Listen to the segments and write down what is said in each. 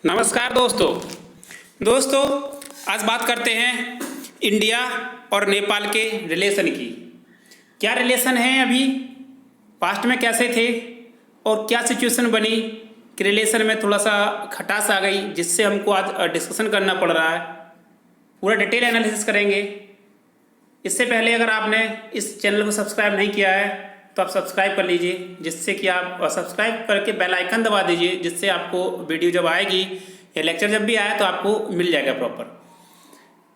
नमस्कार दोस्तों आज बात करते हैं इंडिया और नेपाल के रिलेशन की। क्या रिलेशन है अभी, पास्ट में कैसे थे और क्या सिचुएशन बनी कि रिलेशन में थोड़ा सा खटास आ गई, जिससे हमको आज डिस्कशन करना पड़ रहा है। पूरा डिटेल एनालिसिस करेंगे। इससे पहले अगर आपने इस चैनल को सब्सक्राइब नहीं किया है तो आप सब्सक्राइब कर लीजिए, जिससे कि आप सब्सक्राइब करके बेल आइकन दबा दीजिए, जिससे आपको वीडियो जब आएगी या लेक्चर जब भी आए तो आपको मिल जाएगा प्रॉपर।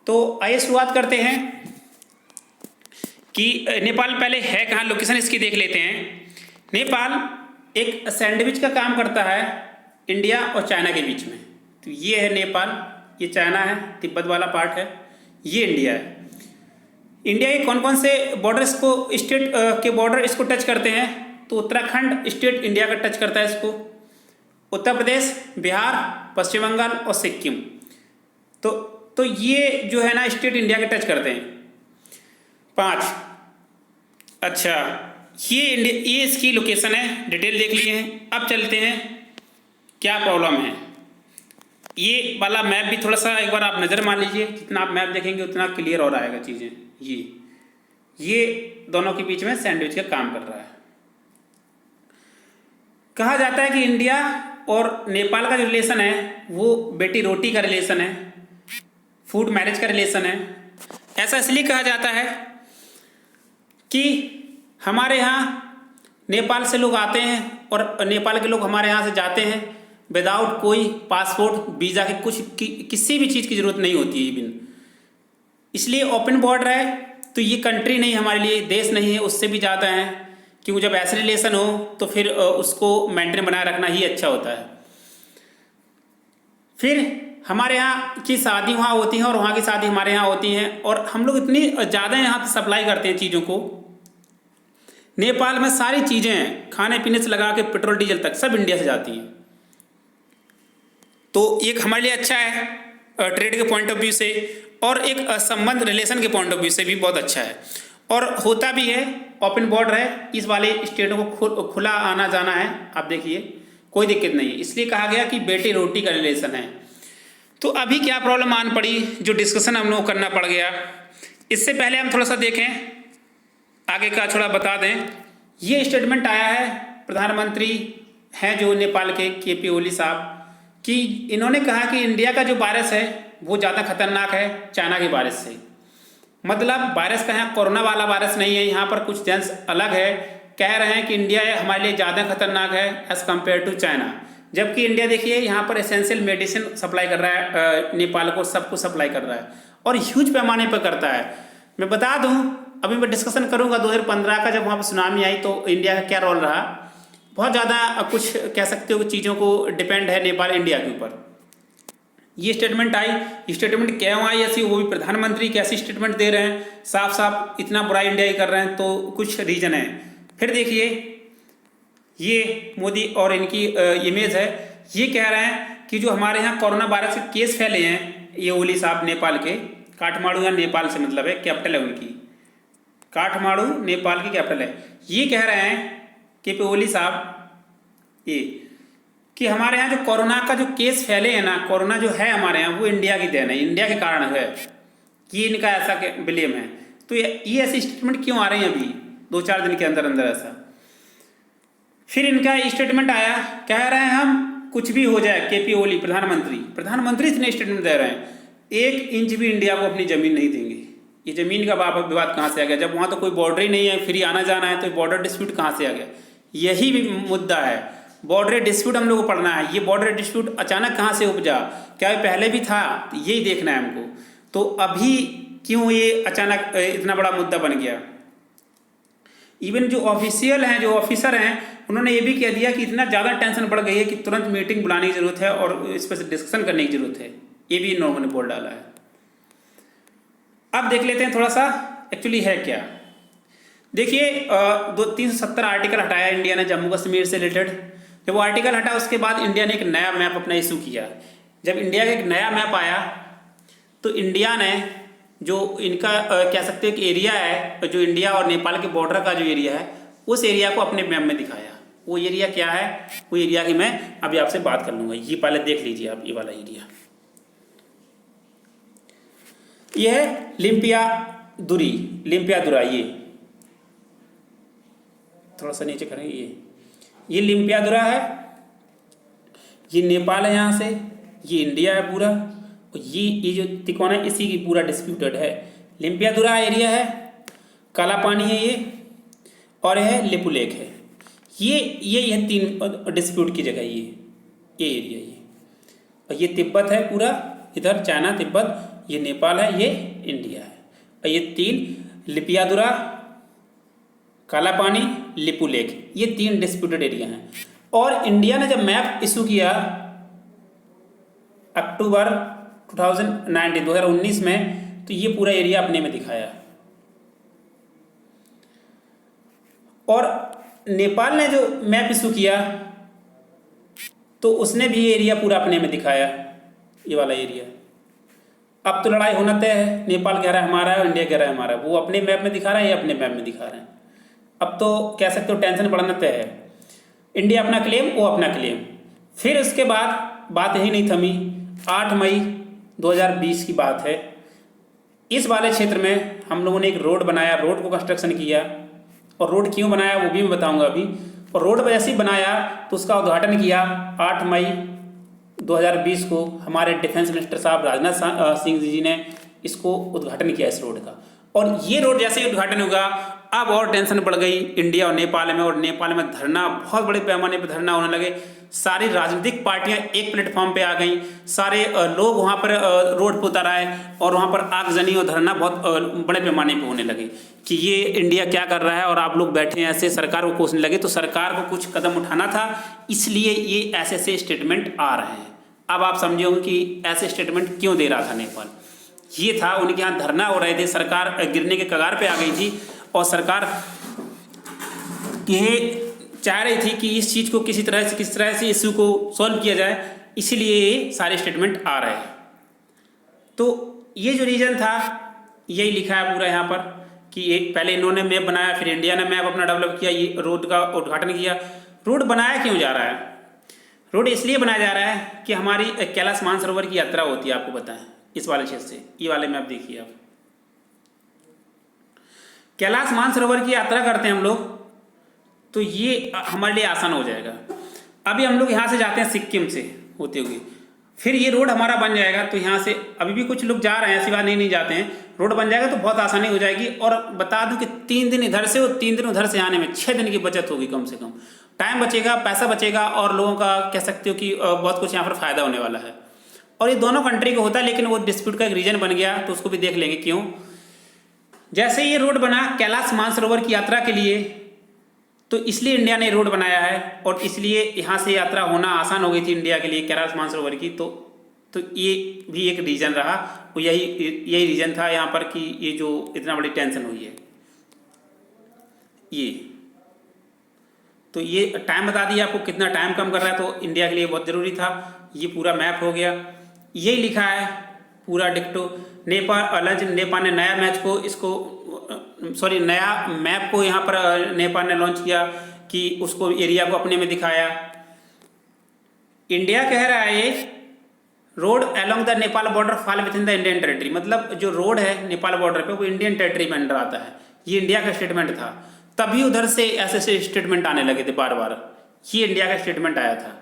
तो आइए शुरुआत करते हैं कि नेपाल पहले है कहाँ, लोकेशन इसकी देख लेते हैं। नेपाल एक सैंडविच का काम करता है इंडिया और चाइना के बीच में। तो ये है नेपाल, ये चाइना है, तिब्बत वाला पार्ट है, ये इंडिया है। इंडिया के कौन कौन से बॉर्डर्स को, स्टेट के बॉर्डर इसको टच करते हैं, तो उत्तराखंड स्टेट इंडिया का टच करता है इसको, उत्तर प्रदेश, बिहार, पश्चिम बंगाल और सिक्किम। तो ये जो है ना स्टेट इंडिया के टच करते हैं 5। अच्छा, ये इसकी लोकेशन है, डिटेल देख लिए हैं। अब चलते हैं क्या प्रॉब्लम है। ये वाला मैप भी थोड़ा सा एक बार आप नज़र मान लीजिए, जितना आप मैप देखेंगे उतना क्लियर और आएगा चीज़ें। ये दोनों के बीच में सैंडविच का काम कर रहा है। कहा जाता है कि इंडिया और नेपाल का जो रिलेशन है वो बेटी रोटी का रिलेशन है, फूड मैरिज का रिलेशन है। ऐसा इसलिए कहा जाता है कि हमारे यहाँ नेपाल से लोग आते हैं और नेपाल के लोग हमारे यहाँ से जाते हैं विदाउट कोई पासपोर्ट, वीज़ा के किसी भी चीज़ की ज़रूरत नहीं होती है इवन। इसलिए ओपन बॉर्डर है, तो ये कंट्री नहीं हमारे लिए, देश नहीं है, उससे भी ज़्यादा है। क्योंकि जब ऐसे रिलेशन हो तो फिर उसको मेंटेन बनाए रखना ही अच्छा होता है। फिर हमारे यहाँ की शादी वहाँ होती है और वहाँ की शादी हमारे यहाँ होती हैं, और हम लोग इतनी ज़्यादा यहाँ पे सप्लाई करते हैं चीज़ों को। नेपाल में सारी चीज़ें खाने पीने से लगा के पेट्रोल डीजल तक सब इंडिया से जाती हैं। तो एक हमारे लिए अच्छा है ट्रेड के पॉइंट ऑफ व्यू से, और एक संबंध रिलेशन के पॉइंट ऑफ व्यू से भी बहुत अच्छा है। और होता भी है, ओपन बॉर्डर है, इस वाले स्टेटों को खुला आना जाना है। आप देखिए कोई दिक्कत नहीं है, इसलिए कहा गया कि बेटी रोटी का रिलेशन है। तो अभी क्या प्रॉब्लम आन पड़ी जो डिस्कशन हम लोग करना पड़ गया। इससे पहले हम थोड़ा सा देखें, आगे का थोड़ा बता दें। ये स्टेटमेंट आया है, प्रधानमंत्री हैं जो नेपाल के KP ओली साहब, कि इन्होंने कहा कि इंडिया का जो वायरस है वो ज़्यादा खतरनाक है चाइना के वायरस से। मतलब वायरस का यहाँ कोरोना वाला वायरस नहीं है, यहाँ पर कुछ जेंस अलग है। कह रहे हैं कि इंडिया हमारे लिए ज़्यादा खतरनाक है एज़ कम्पेयर टू चाइना। जबकि इंडिया देखिए यहाँ पर एसेंशियल मेडिसिन सप्लाई कर रहा है नेपाल को, सब कुछ सप्लाई कर रहा है और ह्यूज पैमाने पर करता है। मैं बता दूँ, अभी मैं डिस्कशन करूँगा 2015 का, जब वहाँ पर सुनामी आई तो इंडिया का क्या रोल रहा। बहुत ज़्यादा कुछ कह सकते हो कि चीज़ों को डिपेंड है नेपाल इंडिया के ऊपर। ये स्टेटमेंट आई, स्टेटमेंट क्यों आई ऐसी, वो भी प्रधानमंत्री कैसी स्टेटमेंट दे रहे हैं, साफ साफ इतना बुरा इंडिया ही कर रहे हैं, तो कुछ रीजन है। फिर देखिए ये मोदी और इनकी इमेज है, ये कह रहे हैं कि जो हमारे यहाँ कोरोना वायरस के केस फैले हैं, ये ओली साहब नेपाल के, काठमांडू या नेपाल से मतलब है, कैपिटल है उनकी, काठमांडू नेपाल की कैपिटल है। ये कह रहे हैं KP ओली साहब ये कि हमारे यहाँ जो कोरोना का जो केस फैले हैं ना, कोरोना जो है हमारे यहाँ वो इंडिया की देन है, इंडिया के कारण है, ये इनका ऐसा ब्लेम है। तो ये ऐसी स्टेटमेंट क्यों आ रही है अभी 2-4 दिन के अंदर अंदर ऐसा। फिर इनका स्टेटमेंट आया, कह रहे हैं हम कुछ भी हो जाए, KP ओली प्रधानमंत्री इतने स्टेटमेंट दे रहे हैं, 1 इंच भी इंडिया को अपनी ज़मीन नहीं देंगे। ये ज़मीन का विवाद कहाँ से आ गया, जब वहाँ तो कोई बॉर्डर ही नहीं है, फ्री आना जाना है, तो बॉर्डर डिस्प्यूट कहाँ से आ गया। यही भी मुद्दा है, बॉर्डर डिस्प्यूट हम लोग को पढ़ना है। ये बॉर्डर डिस्प्यूट अचानक कहाँ से उपजा, क्या ये पहले भी था, यही देखना है हमको। तो अभी क्यों ये अचानक इतना बड़ा मुद्दा बन गया। इवन जो ऑफिशियल हैं, जो ऑफिसर हैं, उन्होंने ये भी कह दिया कि इतना ज़्यादा टेंशन बढ़ गई है कि तुरंत मीटिंग बुलाने की ज़रूरत है और इस पर डिस्कशन करने की ज़रूरत है। ये भी इन लोगों ने बोल डाला है। अब देख लेते हैं थोड़ा सा एक्चुअली है क्या। देखिए 370 आर्टिकल हटाया इंडिया ने जम्मू कश्मीर से रिलेटेड। जब वो आर्टिकल हटा उसके बाद इंडिया ने एक नया मैप अपना इशू किया। जब इंडिया का एक नया मैप आया तो इंडिया ने जो इनका कह सकते हैं कि एरिया है, जो इंडिया और नेपाल के बॉर्डर का जो एरिया है, उस एरिया को अपने मैप में दिखाया। वो एरिया क्या है, वो एरिया की मैं अभी आपसे बात कर लूँगा। ये पहले देख लीजिए आप, ये वाला एरिया, ये है लिम्पियादुरी, लिम्पियादुरा, ये थोड़ा सा नीचे करेंगे, ये लिम्पियादुरा है, ये नेपाल है यहाँ से, ये इंडिया है पूरा, और ये जो तिकोना है इसी की पूरा डिस्प्यूटेड है। लिम्पियादुरा एरिया है, काला पानी है ये, और है लिपू लेक है। ये तीन डिस्प्यूट की जगह, ये एरिया, ये और ये तिब्बत है पूरा, इधर चाइना तिब्बत, ये नेपाल है, ये इंडिया है, और ये तीन लिपियादुरा, काला पानी, लिपू लेक, ये तीन डिस्प्यूटेड एरिया हैं। और इंडिया ने जब मैप इशू किया अक्टूबर 2019 में, तो ये पूरा एरिया अपने में दिखाया। और नेपाल ने जो मैप इशू किया तो उसने भी ये एरिया पूरा अपने में दिखाया, ये वाला एरिया। अब तो लड़ाई होना तय है, नेपाल कह रहा है हमारा है और इंडिया कह रहा है हमारा है। वो अपने मैप में दिखा रहा है, ये अपने मैप में दिखा रहे हैं। अब तो कह सकते हो टेंशन बढ़ना तय है, इंडिया अपना क्लेम, वो अपना क्लेम। फिर उसके बाद बात यही नहीं थमी, 8 मई 2020 की बात है, इस वाले क्षेत्र में हम लोगों ने एक रोड बनाया, रोड को कंस्ट्रक्शन किया। और रोड क्यों बनाया वो भी मैं बताऊंगा अभी। और रोड जैसे ही बनाया तो उसका उद्घाटन किया 8 मई 2020 को हमारे डिफेंस मिनिस्टर साहब राजनाथ सिंह जी ने इसको उद्घाटन किया इस रोड का। और ये रोड जैसे ही उद्घाटन होगा, अब और टेंशन बढ़ गई इंडिया और नेपाल में। और नेपाल में धरना, बहुत बड़े पैमाने पर धरना होने लगे। सारी राजनीतिक पार्टियां एक प्लेटफॉर्म पे आ गई, सारे लोग वहां पर रोड पर उतर आए और वहां पर आगजनी और धरना बहुत बड़े पैमाने पे होने लगे कि ये इंडिया क्या कर रहा है और आप लोग बैठे हैं ऐसे, सरकार को कोसने लगे। तो सरकार को कुछ कदम उठाना था, इसलिए ये ऐसे स्टेटमेंट आ रहे हैं। अब आप समझोगे कि ऐसे स्टेटमेंट क्यों दे रहा था नेपाल। ये था, उनके यहाँ धरना हो रहे थे, सरकार गिरने के कगार पे आ गई थी और सरकार ये चाह रही थी कि इस चीज़ को किस तरह से इश्यू को सॉल्व किया जाए, इसीलिए ये सारे स्टेटमेंट आ रहे हैं। तो ये जो रीजन था यही लिखा है पूरा यहाँ पर कि एक पहले इन्होंने मैप बनाया, फिर इंडिया ने मैप अपना डेवलप किया, ये रोड का उद्घाटन किया। रोड बनाया क्यों जा रहा है? रोड इसलिए बनाया जा रहा है कि हमारी कैलाश मानसरोवर की यात्रा होती है, आपको पता है, इस वाले क्षेत्र से। ये वाले मैप देखिए आप, कैलाश मानसरोवर की यात्रा करते हैं हम लोग, तो ये हमारे लिए आसान हो जाएगा। अभी हम लोग यहाँ से जाते हैं सिक्किम से होते हुए, फिर ये रोड हमारा बन जाएगा। तो यहाँ से अभी भी कुछ लोग जा रहे हैं, ऐसी बात नहीं जाते हैं। रोड बन जाएगा तो बहुत आसानी हो जाएगी। और बता दूं कि 3 दिन इधर से और 3 दिन उधर से आने में 6 दिन की बचत होगी कम से कम। टाइम बचेगा, पैसा बचेगा, और लोगों का कह सकते हो कि बहुत कुछ यहाँ पर फायदा होने वाला है। और ये दोनों कंट्री को होता है, लेकिन वो डिस्प्यूट का एक रीजन बन गया, तो उसको भी देख लेंगे क्यों। जैसे ये रोड बना कैलाश मानसरोवर की यात्रा के लिए, तो इसलिए इंडिया ने रोड बनाया है और इसलिए यहाँ से यात्रा होना आसान हो गई थी इंडिया के लिए कैलाश मानसरोवर की। तो ये भी एक रीज़न रहा, वो यही रीज़न था यहाँ पर कि ये जो इतना बड़ी टेंशन हुई है। तो ये टाइम बता दिया आपको, कितना टाइम कम कर रहा है, तो इंडिया के लिए बहुत ज़रूरी था। ये पूरा मैप हो गया, यही लिखा है पूरा डिक्टो। नेपाल ने नया मैच को नया मैप को यहाँ पर नेपाल ने लॉन्च किया कि उसको एरिया को अपने में दिखाया। इंडिया कह रहा है ये road along the Nepal border fall with in the Indian territory, मतलब जो रोड है नेपाल बॉर्डर पे वो इंडियन टेरिटरी में अंडर आता है। ये इंडिया का स्टेटमेंट था, तभी उधर से ऐसे स्टेटमेंट आने लगे थे बार बार। ये इंडिया का स्टेटमेंट आया था।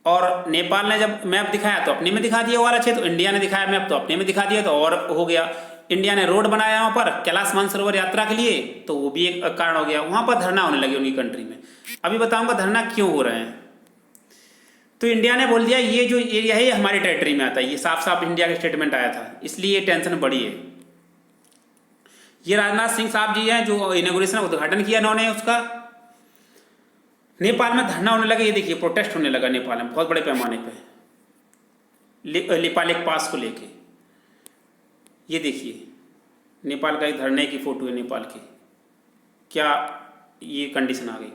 और नेपाल ने जब मैप दिखाया तो अपने में दिखा दिया वाला क्षेत्र, इंडिया ने दिखाया मैप तो अपने में दिखा दिया, तो और हो गया। इंडिया ने रोड बनाया वहाँ पर कैलाश मानसरोवर यात्रा के लिए, तो वो भी एक कारण हो गया। वहाँ पर धरना होने लगे उनकी कंट्री में। अभी बताऊंगा धरना क्यों हो रहे हैं। तो इंडिया ने बोल दिया ये जो एरिया है ये हमारी टेरिटरी में आता है। ये साफ साफ इंडिया का स्टेटमेंट आया था, इसलिए टेंशन बढ़ी है। ये राजनाथ सिंह साहब जी हैं जो इनॉग्रेशन उद्घाटन किया इन्होंने उसका। नेपाल में धरना होने लगा, ये देखिए प्रोटेस्ट होने लगा नेपाल में बहुत बड़े पैमाने पे लिपा लेक पास को लेके। ये देखिए नेपाल का एक धरने की फोटो है नेपाल की, क्या ये कंडीशन आ गई।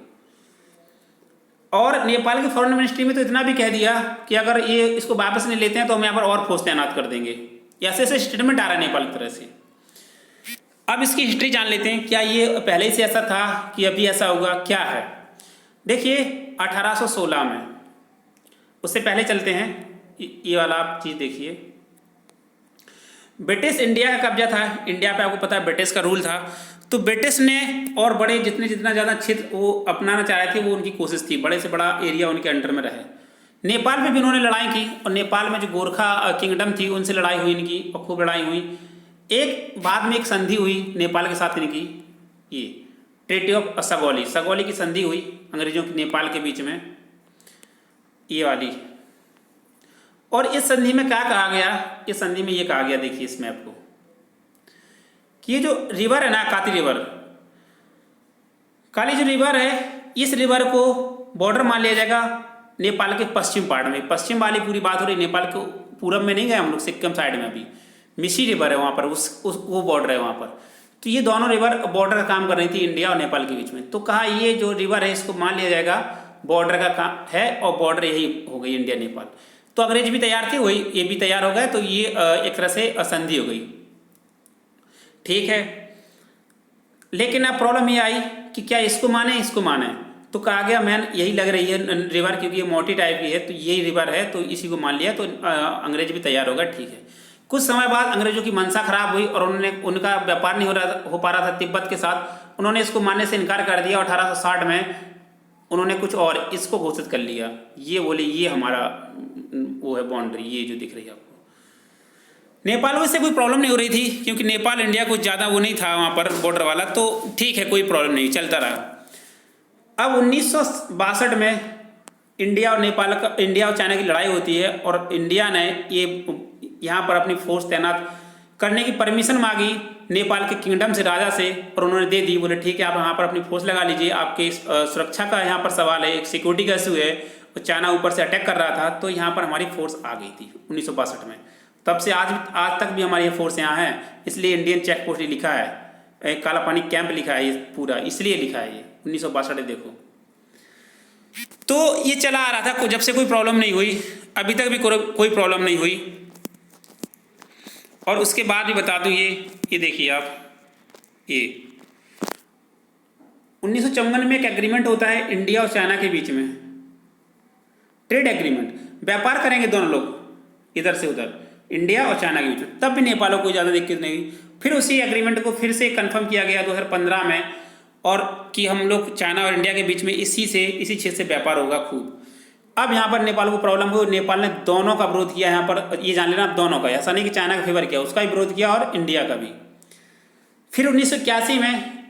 और नेपाल के फॉरेन मिनिस्ट्री में तो इतना भी कह दिया कि अगर ये इसको वापस नहीं लेते हैं तो हम यहाँ पर और फोर्स तैनात कर देंगे। ऐसे ऐसे स्टेटमेंट आ रहा है नेपाल की तरह से। अब इसकी हिस्ट्री जान लेते हैं, क्या ये पहले से ऐसा था कि अभी ऐसा होगा, क्या है। देखिए 1816 में, उससे पहले चलते हैं, ये वाला आप चीज़ देखिए। ब्रिटिश इंडिया का कब्जा था, इंडिया पे आपको पता है ब्रिटिश का रूल था, तो ब्रिटिश ने और बड़े जितना ज़्यादा क्षेत्र वो अपनाना चाह रहे थे, वो उनकी कोशिश थी, बड़े से बड़ा एरिया उनके अंडर में रहे। नेपाल में भी उन्होंने लड़ाई की, और नेपाल में जो गोरखा किंगडम थी उनसे लड़ाई हुई इनकी, और खूब लड़ाई हुई। एक बाद में एक संधि हुई नेपाल के साथ इनकी, ये ट्रीटी ऑफ सगौली की संधि हुई अंग्रेजों की नेपाल के बीच में, ये वाली। और इस संधि में क्या कहा गया, इस संधि में ये कहा गया, देखिए इस मैप को, कि ये जो रिवर है ना, काली जो रिवर है, इस रिवर को बॉर्डर मान लिया जाएगा नेपाल के पश्चिम पार्ट में। पश्चिम वाली पूरी बात हो रही, नेपाल के पूरब में नहीं गए हम लोग, सिक्किम साइड में अभी मिशी रिवर है वहाँ पर, वो बॉर्डर है वहाँ पर। तो ये दोनों रिवर बॉर्डर का काम कर रही थी इंडिया और नेपाल के बीच में। तो कहा ये जो रिवर है इसको मान लिया जाएगा बॉर्डर का काम है, और बॉर्डर यही हो गई इंडिया नेपाल। तो अंग्रेज भी तैयार थे, वही ये भी तैयार हो गए, तो ये एक तरह से संधि हो गई, ठीक है। लेकिन अब प्रॉब्लम ये आई कि क्या इसको माने, तो कहा गया मैन यही लग रही है रिवर, क्योंकि ये मोटी टाइप की है, तो यही रिवर है, तो इसी को मान लिया, तो अंग्रेज भी तैयार हो गए, ठीक है। कुछ समय बाद अंग्रेजों की मनसा खराब हुई, और उनका व्यापार नहीं हो पा रहा था तिब्बत के साथ, उन्होंने इसको मानने से इनकार कर दिया। 1860 में उन्होंने कुछ और इसको घोषित कर लिया, ये बोले ये हमारा वो है बाउंड्री, ये जो दिख रही है आपको। नेपाल से कोई प्रॉब्लम नहीं हो रही थी, क्योंकि नेपाल इंडिया कुछ ज़्यादा वो नहीं था वहाँ पर बॉर्डर वाला, तो ठीक है, कोई प्रॉब्लम नहीं, चलता रहा। अब 1962 में इंडिया और चाइना की लड़ाई होती है, और इंडिया ने ये यहाँ पर अपनी फोर्स तैनात करने की परमिशन मांगी नेपाल के किंगडम से, राजा से, और उन्होंने दे दी। बोले ठीक है, आप यहाँ पर अपनी फोर्स लगा लीजिए, आपके सुरक्षा का यहाँ पर सवाल है, एक सिक्योरिटी का इशू है, और चाइना ऊपर से अटैक कर रहा था, तो यहाँ पर हमारी फोर्स आ गई थी 1962 में। तब से आज तक भी हमारी ये फोर्स यहाँ है, इसलिए इंडियन चेक पोस्ट लिखा है, काला पानी कैंप लिखा है, ये पूरा इसलिए लिखा है, ये 1962 देखो। तो ये चला आ रहा था, जब से कोई प्रॉब्लम नहीं हुई, अभी तक भी कोई प्रॉब्लम नहीं हुई। और उसके बाद भी बता दूं, ये देखिए आप, ये 1954 में एक एग्रीमेंट होता है इंडिया और चाइना के बीच में, ट्रेड एग्रीमेंट, व्यापार करेंगे दोनों लोग इधर से उधर, इंडिया और चाइना के बीच में। तब भी नेपाल को कोई ज़्यादा दिक्कत नहीं हुई। फिर उसी एग्रीमेंट को फिर से कंफर्म किया गया 2015 में, और कि हम लोग चाइना और इंडिया के बीच में इसी क्षेत्र से व्यापार होगा खूब। अब यहाँ पर नेपाल को प्रॉब्लम हुई, नेपाल ने दोनों का विरोध किया, यहाँ पर ये जान लेना आप, दोनों का, ऐसा नहीं कि चाइना का फेवर किया, उसका भी विरोध किया और इंडिया का भी। फिर 1981 में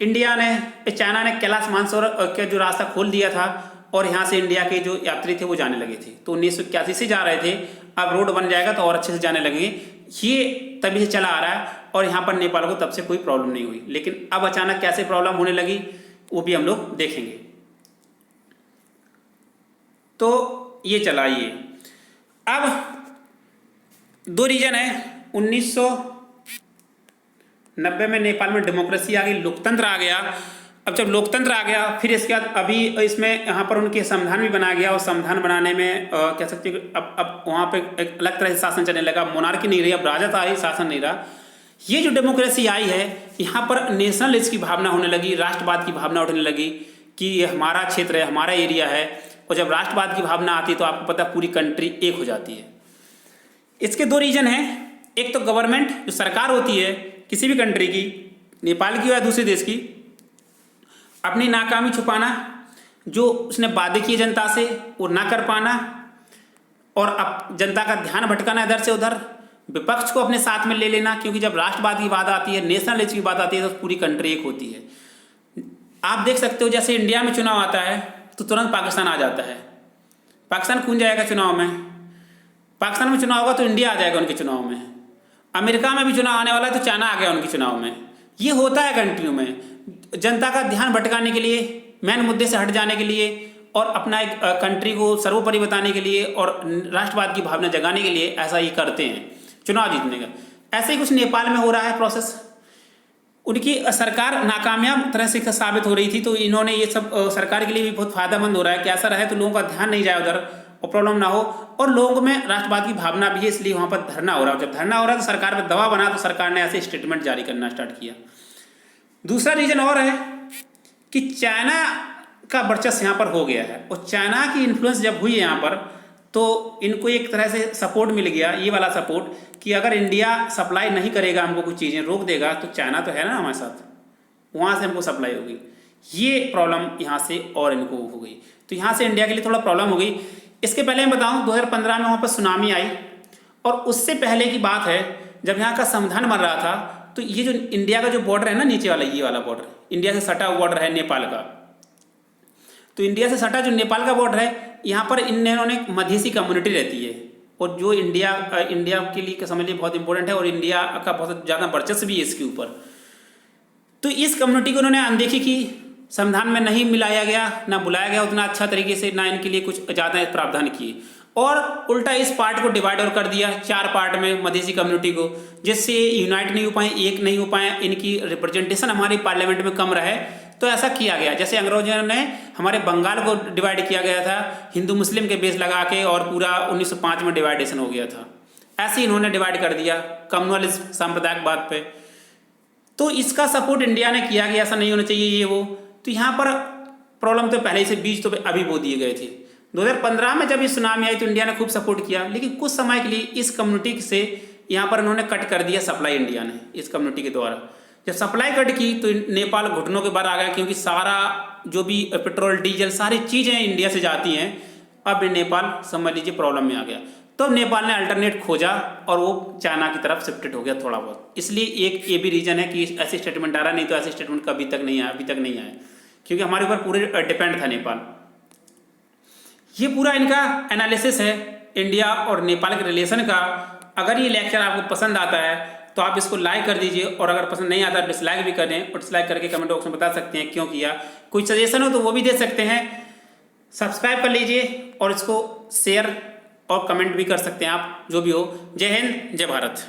चाइना ने कैलाश मानसरोवर का जो रास्ता खोल दिया था, और यहाँ से इंडिया के जो यात्री थे वो जाने लगे थे, तो 1981 से जा रहे थे, अब रोड बन जाएगा तो और अच्छे से जाने लगेंगे, ये तभी से चला आ रहा है। और यहाँ पर नेपाल को तब से कोई प्रॉब्लम नहीं हुई, लेकिन अब अचानक कैसे प्रॉब्लम होने लगी वो भी हम लोग देखेंगे। तो ये चला, ये अब दो रीजन है। 1990 में नेपाल में डेमोक्रेसी आ गई, लोकतंत्र आ गया। अब जब लोकतंत्र आ गया, फिर इसके बाद अभी इसमें यहाँ पर उनके संविधान भी बनाया गया, और संविधान बनाने में कह सकते हैं अब वहाँ पे एक अलग तरह से शासन चलने लगा, मोनार्की नहीं रही, अब राजता ही शासन नहीं रहा। ये जो डेमोक्रेसी आई है, यहाँ पर नेशनलिस्ट की भावना होने लगी, राष्ट्रवाद की भावना उठने लगी कि ये हमारा क्षेत्र है, हमारा एरिया है। और जब राष्ट्रवाद की भावना आती है तो आपको पता है पूरी कंट्री एक हो जाती है। इसके दो रीजन हैं, एक तो गवर्नमेंट जो सरकार होती है किसी भी कंट्री की, नेपाल की या दूसरे देश की, अपनी नाकामी छुपाना, जो उसने वादे किए जनता से वो ना कर पाना, और अब जनता का ध्यान भटकाना इधर से उधर, विपक्ष को अपने साथ में ले लेना, क्योंकि जब राष्ट्रवाद की बात आती है, नेशनलिज्म की बात आती है, तो पूरी कंट्री एक होती है। आप देख सकते हो जैसे इंडिया में चुनाव आता है तो तुरंत पाकिस्तान आ जाता है, पाकिस्तान कौन जाएगा चुनाव में, पाकिस्तान में चुनाव होगा तो इंडिया आ जाएगा उनके चुनाव में, अमेरिका में भी चुनाव आने वाला है तो चाइना आ गया उनके चुनाव में। ये होता है कंट्रियों में, जनता का ध्यान भटकाने के लिए, मेन मुद्दे से हट जाने के लिए, और अपना एक कंट्री को सर्वोपरि बताने के लिए, और राष्ट्रवाद की भावना जगाने के लिए ऐसा ही करते हैं चुनाव जीतने का। ऐसे ही कुछ नेपाल में हो रहा है प्रोसेस। उनकी सरकार नाकामयाब तरह से साबित हो रही थी, तो इन्होंने ये सब सरकार के लिए भी बहुत फायदेमंद हो रहा है कि ऐसा रहे तो लोगों का ध्यान नहीं जाए उधर और प्रॉब्लम ना हो, और लोगों में राष्ट्रवाद की भावना भी है, इसलिए वहाँ पर धरना हो रहा है। जब धरना हो रहा है तो सरकार पर दबाव बना, तो सरकार ने ऐसे स्टेटमेंट जारी करना स्टार्ट किया। दूसरा रीजन और है कि चाइना का वर्चस्व यहाँ पर हो गया है, और चाइना की इन्फ्लुएंस जब हुई है यहाँ पर, तो इनको एक तरह से सपोर्ट मिल गया, ये वाला सपोर्ट कि अगर इंडिया सप्लाई नहीं करेगा, हमको कुछ चीज़ें रोक देगा, तो चाइना तो है ना हमारे साथ, वहाँ से हमको सप्लाई होगी। ये प्रॉब्लम यहाँ से और इनको हो गई, तो यहाँ से इंडिया के लिए थोड़ा प्रॉब्लम हो गई। इसके पहले मैं बताऊँ 2015 में वहाँ पर सुनामी आई, और उससे पहले की बात है जब यहाँ का संविधान बन रहा था, तो ये जो इंडिया का जो बॉर्डर है ना, नीचे वाला ये वाला बॉर्डर, इंडिया से सटा बॉर्डर है नेपाल का, तो इंडिया से सटा जो नेपाल का बॉर्डर है, यहाँ पर इन्होंने मधेसी कम्युनिटी रहती है, और जो इंडिया के लिए समझ लिए बहुत इंपॉर्टेंट है, और इंडिया का बहुत ज़्यादा वर्चस्व भी है इसके ऊपर। तो इस कम्युनिटी को उन्होंने अनदेखी की, संविधान में नहीं मिलाया गया, ना बुलाया गया उतना अच्छा तरीके से, ना इनके लिए कुछ ज़्यादा प्रावधान किए, और उल्टा इस पार्ट को डिवाइड और कर दिया 4 पार्ट में मधेसी कम्युनिटी को, जिससे यूनाइट नहीं हो पाए, एक नहीं हो पाए, इनकी रिप्रेजेंटेशन हमारी पार्लियामेंट में कम रहे। तो ऐसा किया गया, जैसे अंग्रेजों ने हमारे बंगाल को डिवाइड किया गया था हिंदू मुस्लिम के बेस लगा के, और पूरा 1905 में डिवाइडेशन हो गया था, ऐसे इन्होंने डिवाइड कर दिया कम्युनलिज्म सांप्रदायिकवाद पे। तो इसका सपोर्ट इंडिया ने किया कि ऐसा नहीं होना चाहिए ये वो। तो यहाँ पर प्रॉब्लम तो पहले ही से बीज तो अभी बो दिए गए थे। 2015 में जब ये सुनामी आई तो इंडिया ने खूब सपोर्ट किया, लेकिन कुछ समय के लिए इस कम्युनिटी से यहाँ पर उन्होंने कट कर दिया सप्लाई, इंडिया ने इस कम्युनिटी के द्वारा। जब सप्लाई कट की तो नेपाल घुटनों के बाहर आ गया, क्योंकि सारा जो भी पेट्रोल डीजल सारी चीज़ें इंडिया से जाती हैं, अब नेपाल समझ लीजिए प्रॉब्लम में आ गया। तो नेपाल ने अल्टरनेट खोजा और वो चाइना की तरफ शिफ्टेड हो गया थोड़ा बहुत। इसलिए एक ये भी रीज़न है कि ऐसे स्टेटमेंट आ रहा, नहीं तो ऐसे स्टेटमेंट कभी तक नहीं आया, अभी तक नहीं आया, क्योंकि हमारे ऊपर पूरे डिपेंड था नेपाल। ये पूरा इनका एनालिसिस है इंडिया और नेपाल के रिलेशन का। अगर ये लेक्चर आपको पसंद आता है तो आप इसको लाइक कर दीजिए, और अगर पसंद नहीं आता डिसलाइक भी करें, और डिसलाइक करके कमेंट बॉक्स में बता सकते हैं क्यों किया। कोई सजेशन हो तो वो भी दे सकते हैं। सब्सक्राइब कर लीजिए और इसको शेयर और कमेंट भी कर सकते हैं आप, जो भी हो। जय हिंद, जय भारत।